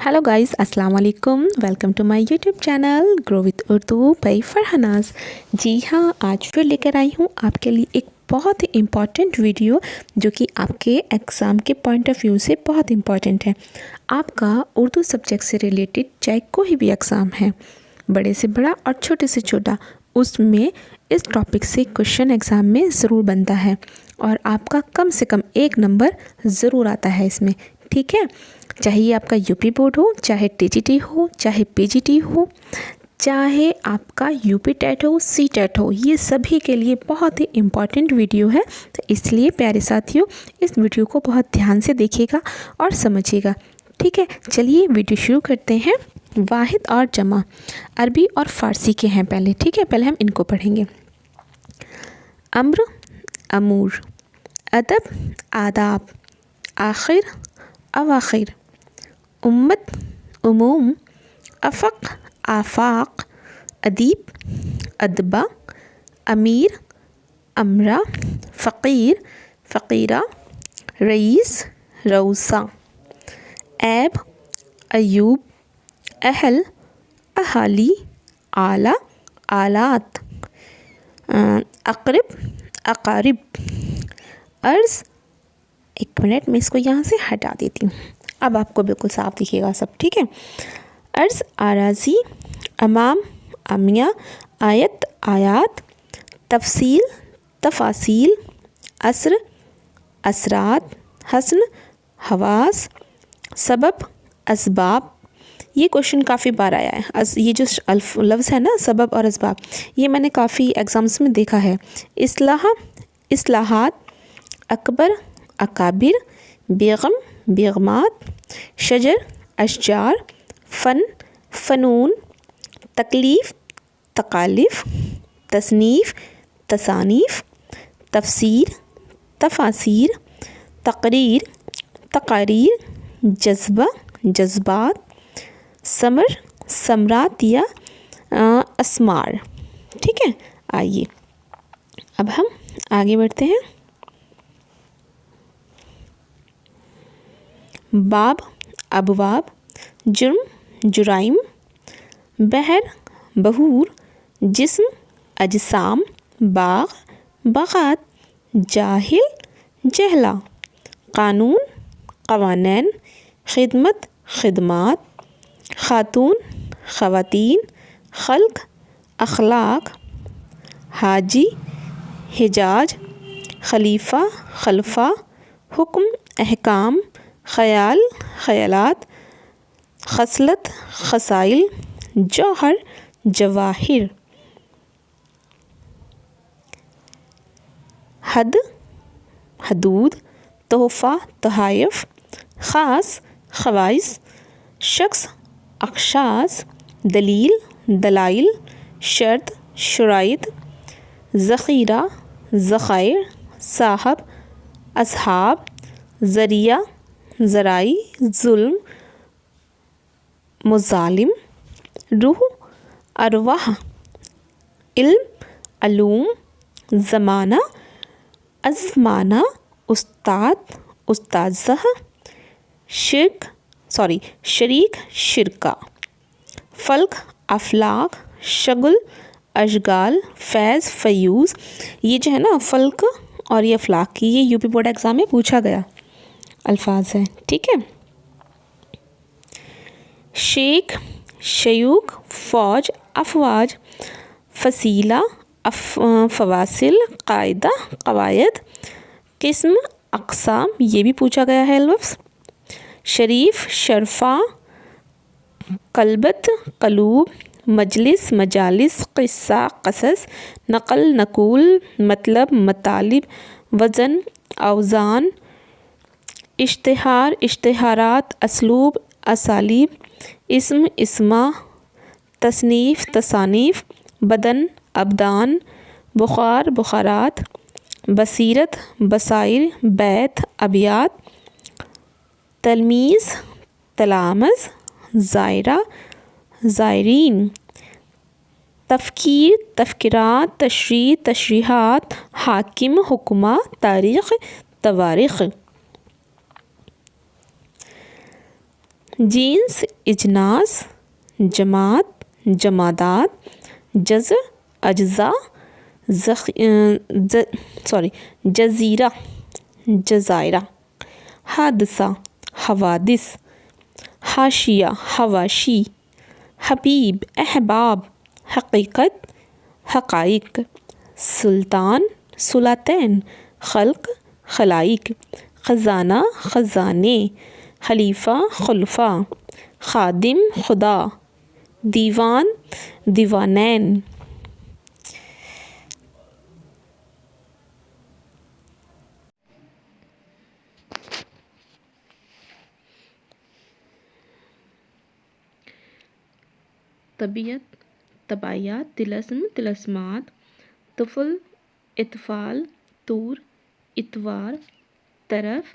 Hello guys, अस्सलाम वालेकुम। Welcome to my YouTube channel grow with Urdu by Farhanaz. जी हाँ, आज फिर लेकर आई हूँ आपके लिए एक बहुत ही इम्पॉर्टेंट वीडियो जो कि आपके एग्ज़ाम के पॉइंट ऑफ व्यू से बहुत इम्पॉर्टेंट है। आपका उर्दू सब्जेक्ट से रिलेटेड चाहे कोई भी एग्ज़ाम है, बड़े से बड़ा और छोटे से छोटा, उसमें इस टॉपिक से क्वेश्चन एग्ज़ाम में ज़रूर बनता है और आपका कम से कम 1 नंबर ज़रूर आता है इसमें। ठीक है, चाहे ये आपका यूपी बोर्ड हो, चाहे टीजीटी हो, चाहे पीजीटी हो, चाहे आपका यूपी टेट हो, सी टेट हो, ये सभी के लिए बहुत ही इम्पॉर्टेंट वीडियो है। तो इसलिए प्यारे साथियों, इस वीडियो को बहुत ध्यान से देखिएगा और समझिएगा। ठीक है, चलिए वीडियो शुरू करते हैं। वाहिद और जमा अरबी और फ़ारसी के हैं पहले। ठीक है, पहले हम इनको पढ़ेंगे। अम्र, अमूर, अदब, आदाब, आखिर, अवाखिर, उम्मत, उमूम, अफ़क़, आफ़ाक़, अदीब, अदबा, अमीर, अमरा, फ़क़ीर, फ़क़ीरा, रईस, रऊसा, ऐब, अयूब, अहल, अहाली, आला, आलात, अक़रब, अक़ारिब, अर्ज़। एक मिनट, मैं इसको यहाँ से हटा देती हूँ, अब आपको बिल्कुल साफ दिखेगा सब। ठीक है, अर्ज़, आराज़ी, अमाम, अमिया, आयत, आयात, तफसील, तफासील, असर, असरात, हस्न, हवास, सबब, असबाब। ये क्वेश्चन काफ़ी बार आया है। ये जो लफ्ज़ है ना, सबब और असबाब, ये मैंने काफ़ी एग्ज़ाम्स में देखा है। इस्लाह, इस्लाहात, अकबर, अकाबिर, बेगम, बेगमात, शजर, अशजार, फ़न, फ़नून, तकलीफ़, तकालिफ़, तसनीफ़, तसानीफ़, तफसीर, तफासीर, तकरीर, तकारीर, जज्बा, जज्बात, समर, समरात या अस्मार। ठीक है, आइए अब हम आगे बढ़ते हैं। बाब, अबवाब, जुर्म, जुराइम, बहर, बहूर, जिस्म, अजसाम, बाग, बगात, जाहिल, जहला, कानून, कवानैन, खिदमत, खिदमात, खातून, ख़वातीन, खल्क, अखलाक, हाजी, हिजाज, खलीफा, खलफा, हुक्म, अहकाम, ख़याल, ख़यालात, खसलत, खसाइल, जौहर, जवाहिर, हद, हदूद, तोहफ़ा, तोहाइफ, ख़ास, ख़वाइस, शख्स, अख़शास, दलील, दलाइल, शर्त, शुराइत, ज़ख़ीरा, ज़ख़ाइर, साहब, असहाब, ज़रिया, ज़राई, ज़ुल्म, मुज़ालिम, रूह, अरवाह, इल्म, अलूम, ज़माना, अज़माना, उस्ताद, उस्ताज़ह, शरीक, शिरका, फ़ल्क, अफ़लाक, शगुल, अशगाल, फैज़, फ़यूज़। ये जो है ना फ़ल्क और ये अफ़लाक की, ये यूपी बोर्ड एग्ज़ाम में पूछा गया अल्फाज है। ठीक है, शेख, शयूक, फ़ौज, अफ़वाज, फ़सीला, फ़वासिल, कायदा, क़वायद, किस्म, अक़साम, ये भी पूछा गया है लफ्ज़। शरीफ, शरफ़ा, कलबत, कलूब, मजलिस, मजालिस, क़िस्सा, क़सस, नक़ल, नक़ूल, मतलब, मतालिब, वज़न, औज़ान, इश्तिहार, इश्तिहारात, असलूब, असालीब, इस्म, इस्मा, तसनीफ़, तसानीफ़, बदन, अबदान, बुख़ार, बुख़ारात, बसीरत, बसाइर, बैत, अबियात, तलमीज़, तलामज़, ज़ायरा, ज़ायरीन, तफ़कीर, तफ़कीरात, तशरीह, तशरीहात, हाकिम, हुक्मा, तारीख़, तवारीख़। जीन्स इजनास, जमात जमादात, जज़ अज्ज़ा, जज़ीरा जज़ायरा, हादसा हवादिस, हाशिया हवाशी, हबीब अहबाब, हकीकत हक़ाइक़, सुल्तान सुलातैन, खल्क़ खलाइक, ख़ज़ाना ख़ज़ाने, खलीफ़ा खुलफ़ा, खादिम खुदा, दीवान दीवानैन। तबीयत तबायात, तिलस्म तिलस्मात, तुफ़ल इत्फ़ाल, तूर इतवार, तरफ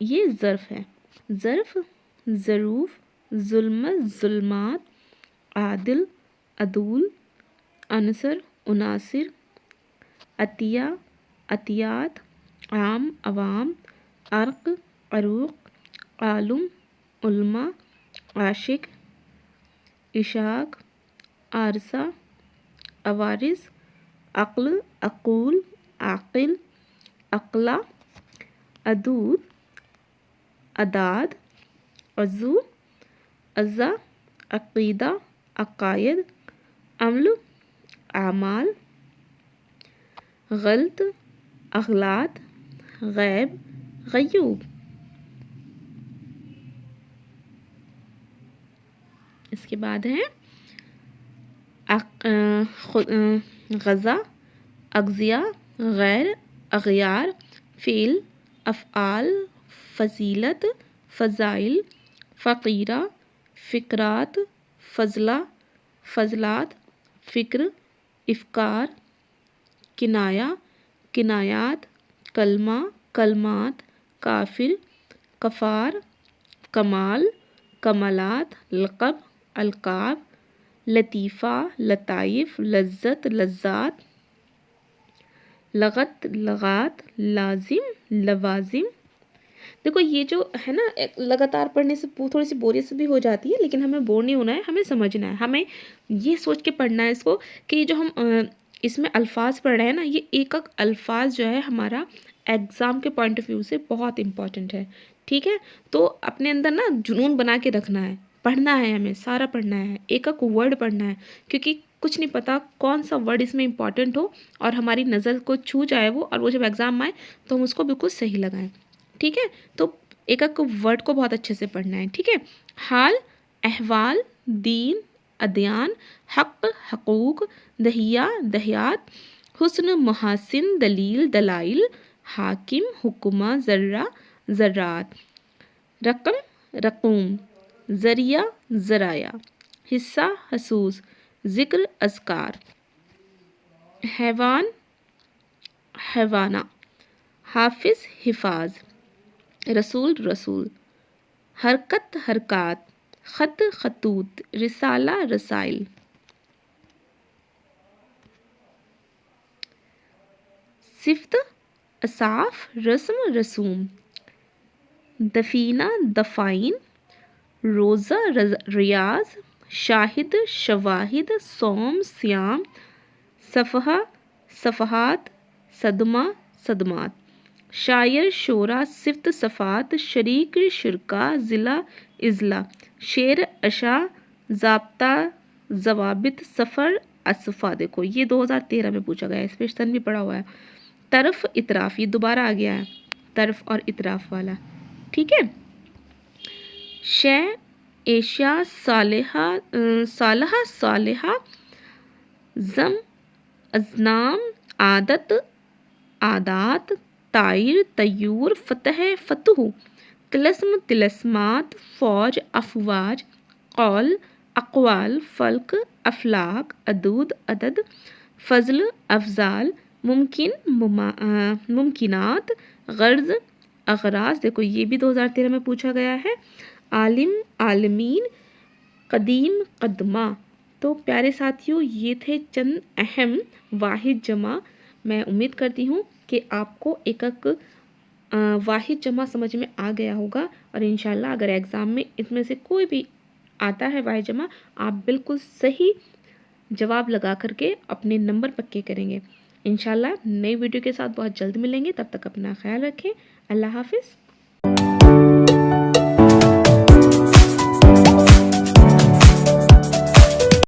ये ज़र्फ़ है, ज़र्फ़ ज़रूफ़, ज़ुल्म ज़ुल्मात, आदिल अदूल, अनसर उनासिर, अतिया अतियात, आम अवाम, अर्क़ अरूक़, आलम उल्मा, आशिक इशाक, आरसा अवारिस, अक्ल अक़ूल, आक़िल अक़ला, अदूद अदाद, अज़ू अज़्ज़ा, अक़ीदा अक़ायद, अम्ल आमाल, गल्त अग़लात, गैब गयूब। इसके बाद है गज़ा अग़ज़िया, गैर अग़यार, फ़ील अफ़आल, फ़ज़ीलत फ़ज़ाइल, फ़क़ीरा फ़िक्रात, फ़ज़ला फ़ज़लात, फ़िक्र इफ़कार, किनाया किनायात, कलमा कलमात, काफ़िर कफ़ार, कमाल कमलात, लक़ब अलक़ाब, लतीफ़ा लताइफ़, लज़्ज़त लज़्ज़ात, लगत लगात, लाजिम लवाजिम। देखो ये जो है ना, लगातार पढ़ने से थोड़ी सी बोरियत भी हो जाती है, लेकिन हमें बोर नहीं होना है, हमें समझना है, हमें ये सोच के पढ़ना है इसको कि ये जो हम इसमें अल्फाज पढ़ रहे हैं ना, ये एक एक अल्फाज जो है हमारा एग्ज़ाम के पॉइंट ऑफ व्यू से बहुत इंपॉर्टेंट है। ठीक है, तो अपने अंदर ना जुनून बना के रखना है, पढ़ना है, हमें सारा पढ़ना है, एक एक वर्ड पढ़ना है, क्योंकि कुछ नहीं पता कौन सा वर्ड इसमें इंपॉर्टेंट हो और हमारी नज़र को छू जाए वो, और वो जब एग्ज़ाम आए तो हम उसको बिल्कुल सही लगाएं। ठीक है, तो एक एक वर्ड को बहुत अच्छे से पढ़ना है। ठीक है, हाल अहवाल, दीन अदयान, हक़ हकूक़, दहिया दहियात, हुस्न महासिन, दलील दलाइल, हाकिम हुक्मा, ज़र्रा ज़र्रात, रकम रकूम, ज़रिया ज़राया, हिस्सा हसूस, ज़िक्र अज़कार, हैवान हैवाना, हाफिज़ हिफाज, रसूल रसूल, हरकत हरकात, ख़त ख़तूत, रिसाला रसाइल। सिफ्त असाफ, रस्म रसूम, दफीना दफ़ाइन, रोज़ा रियाज, शाहिद शवाहिद, सोम सियाम, सफ़हा सफ़हात, सदमा सदमात, शायर शोरा, सिफ्त सफ़ात, शरीक शिरका, ज़िला इज़ला, शेर अशा, ज़ाब्ता ज़वाबित, सफ़र असफ़ा। देखो ये 2013 में पूछा गया है, इस पर सन भी पढ़ा हुआ है। तरफ इतराफ़, ये दोबारा आ गया है, तरफ और इतराफ़ वाला। ठीक है, शे एशिया सालिहा सालहा सालिहा, ज़म अज़नाम, आदत आदात, ताइर तयूर, फ़तह फ़तह, तिलस्म तिलस्मात, फ़ौज अफ़वाज, कौल अक़वाल, फ़ल्क अफ़लाक, अदूद अदद, फ़ज़ल अफ़ज़ाल, मुमकिन मुमकिनात, गर्ज़ अग़राज़। देखो ये भी 2013 में पूछा गया है। आलिम आलमीन, कदीम कदमा। तो प्यारे साथियों, ये थे चंद अहम वाहिद जमा। मैं उम्मीद करती हूँ कि आपको एक एक واحد جمع سمجھ میں آ گیا ہوگا، اور انشاءاللہ اگر ایگزام میں اس میں سے کوئی بھی آتا ہے واحد جمع، آپ بالکل صحیح جواب لگا کر کے اپنے نمبر پکے کریں گے۔ انشاءاللہ نئی ویڈیو کے ساتھ بہت جلد ملیں گے، تب تک اپنا خیال رکھیں۔ اللہ حافظ۔